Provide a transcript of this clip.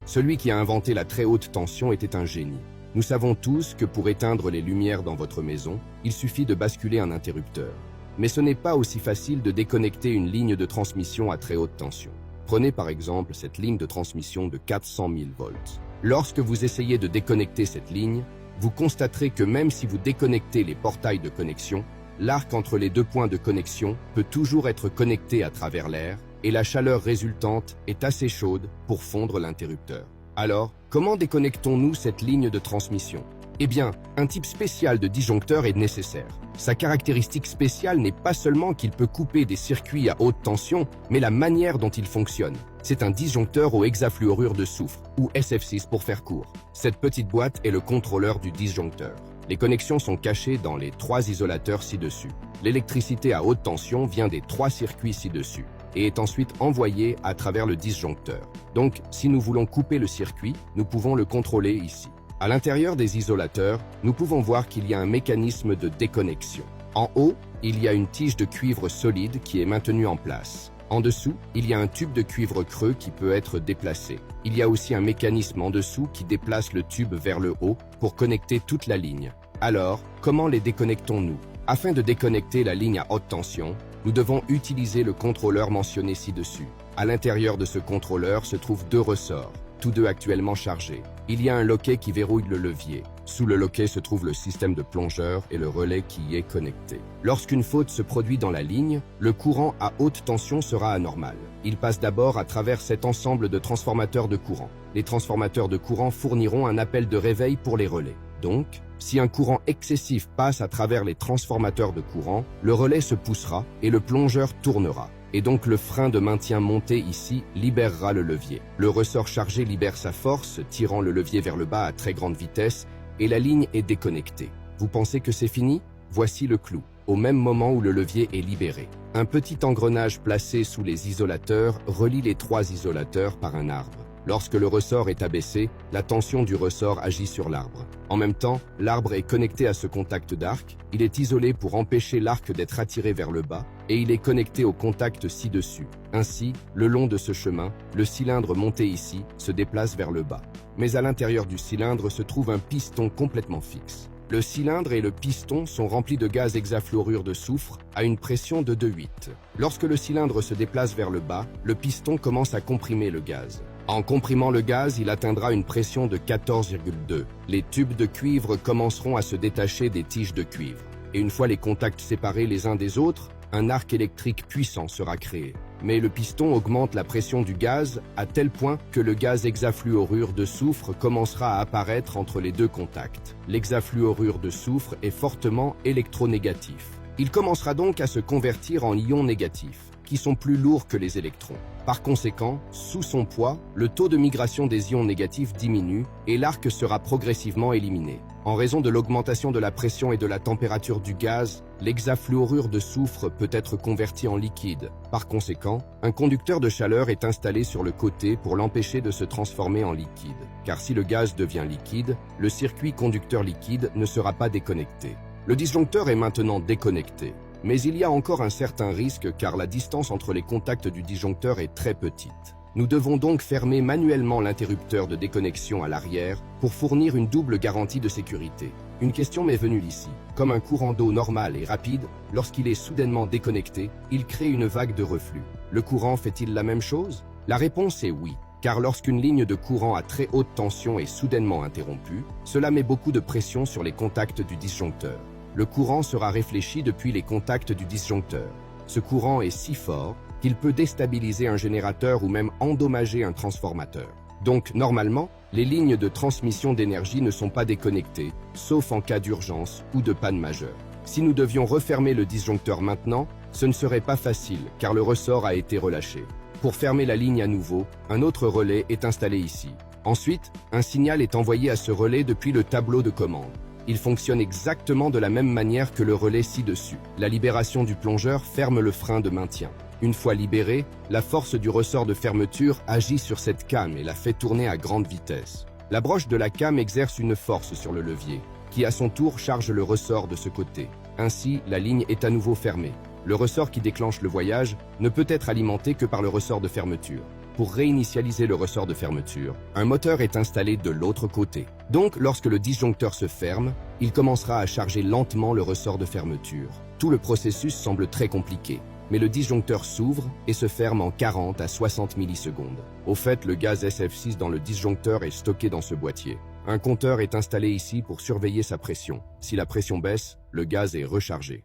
Celui qui a inventé la très haute tension était un génie. Nous savons tous que pour éteindre les lumières dans votre maison, il suffit de basculer un interrupteur. Mais ce n'est pas aussi facile de déconnecter une ligne de transmission à très haute tension. Prenez par exemple cette ligne de transmission de 400 000 volts. Lorsque vous essayez de déconnecter cette ligne, vous constaterez que même si vous déconnectez les portails de connexion, l'arc entre les deux points de connexion peut toujours être connecté à travers l'air et la chaleur résultante est assez chaude pour fondre l'interrupteur. Alors, comment déconnectons-nous cette ligne de transmission? Eh bien, un type spécial de disjoncteur est nécessaire. Sa caractéristique spéciale n'est pas seulement qu'il peut couper des circuits à haute tension, mais la manière dont il fonctionne. C'est un disjoncteur au hexafluorure de soufre, ou SF6 pour faire court. Cette petite boîte est le contrôleur du disjoncteur. Les connexions sont cachées dans les 3 isolateurs ci-dessus. L'électricité à haute tension vient des 3 circuits ci-dessus et est ensuite envoyée à travers le disjoncteur. Donc, si nous voulons couper le circuit, nous pouvons le contrôler ici. À l'intérieur des isolateurs, nous pouvons voir qu'il y a un mécanisme de déconnexion. En haut, il y a une tige de cuivre solide qui est maintenue en place. En dessous, il y a un tube de cuivre creux qui peut être déplacé. Il y a aussi un mécanisme en dessous qui déplace le tube vers le haut pour connecter toute la ligne. Alors, comment les déconnectons-nous? Afin de déconnecter la ligne à haute tension, nous devons utiliser le contrôleur mentionné ci-dessus. À l'intérieur de ce contrôleur se trouvent 2 ressorts, tous deux actuellement chargés. Il y a un loquet qui verrouille le levier. Sous le loquet se trouve le système de plongeur et le relais qui y est connecté. Lorsqu'une faute se produit dans la ligne, le courant à haute tension sera anormal. Il passe d'abord à travers cet ensemble de transformateurs de courant. Les transformateurs de courant fourniront un appel de réveil pour les relais. Donc, si un courant excessif passe à travers les transformateurs de courant, le relais se poussera et le plongeur tournera. Et donc le frein de maintien monté ici libérera le levier. Le ressort chargé libère sa force, tirant le levier vers le bas à très grande vitesse, et la ligne est déconnectée. Vous pensez que c'est fini? Voici le clou. Au même moment où le levier est libéré, un petit engrenage placé sous les isolateurs relie les 3 isolateurs par un arbre. Lorsque le ressort est abaissé, la tension du ressort agit sur l'arbre. En même temps, l'arbre est connecté à ce contact d'arc, il est isolé pour empêcher l'arc d'être attiré vers le bas, et il est connecté au contact ci-dessus. Ainsi, le long de ce chemin, le cylindre monté ici se déplace vers le bas. Mais à l'intérieur du cylindre se trouve un piston complètement fixe. Le cylindre et le piston sont remplis de gaz hexafluorure de soufre à une pression de 2,8. Lorsque le cylindre se déplace vers le bas, le piston commence à comprimer le gaz. En comprimant le gaz, il atteindra une pression de 14,2. Les tubes de cuivre commenceront à se détacher des tiges de cuivre. Et une fois les contacts séparés les uns des autres, un arc électrique puissant sera créé. Mais le piston augmente la pression du gaz à tel point que le gaz hexafluorure de soufre commencera à apparaître entre les 2 contacts. L'hexafluorure de soufre est fortement électronégatif. Il commencera donc à se convertir en ions négatifs, qui sont plus lourds que les électrons. Par conséquent, sous son poids, le taux de migration des ions négatifs diminue et l'arc sera progressivement éliminé. En raison de l'augmentation de la pression et de la température du gaz, l'hexafluorure de soufre peut être converti en liquide. Par conséquent, un conducteur de chaleur est installé sur le côté pour l'empêcher de se transformer en liquide. Car si le gaz devient liquide, le circuit conducteur liquide ne sera pas déconnecté. Le disjoncteur est maintenant déconnecté. Mais il y a encore un certain risque car la distance entre les contacts du disjoncteur est très petite. Nous devons donc fermer manuellement l'interrupteur de déconnexion à l'arrière pour fournir une double garantie de sécurité. Une question m'est venue ici. Comme un courant d'eau normal et rapide, lorsqu'il est soudainement déconnecté, il crée une vague de reflux. Le courant fait-il la même chose? La réponse est oui, car lorsqu'une ligne de courant à très haute tension est soudainement interrompue, cela met beaucoup de pression sur les contacts du disjoncteur. Le courant sera réfléchi depuis les contacts du disjoncteur. Ce courant est si fort qu'il peut déstabiliser un générateur ou même endommager un transformateur. Donc, normalement, les lignes de transmission d'énergie ne sont pas déconnectées, sauf en cas d'urgence ou de panne majeure. Si nous devions refermer le disjoncteur maintenant, ce ne serait pas facile car le ressort a été relâché. Pour fermer la ligne à nouveau, un autre relais est installé ici. Ensuite, un signal est envoyé à ce relais depuis le tableau de commande. Il fonctionne exactement de la même manière que le relais ci-dessus. La libération du plongeur ferme le frein de maintien. Une fois libéré, la force du ressort de fermeture agit sur cette came et la fait tourner à grande vitesse. La broche de la came exerce une force sur le levier, qui à son tour charge le ressort de ce côté. Ainsi, la ligne est à nouveau fermée. Le ressort qui déclenche le voyage ne peut être alimenté que par le ressort de fermeture. pour réinitialiser le ressort de fermeture, un moteur est installé de l'autre côté. Donc, lorsque le disjoncteur se ferme, il commencera à charger lentement le ressort de fermeture. Tout le processus semble très compliqué, mais le disjoncteur s'ouvre et se ferme en 40 à 60 millisecondes. Au fait, le gaz SF6 dans le disjoncteur est stocké dans ce boîtier. Un compteur est installé ici pour surveiller sa pression. Si la pression baisse, le gaz est rechargé.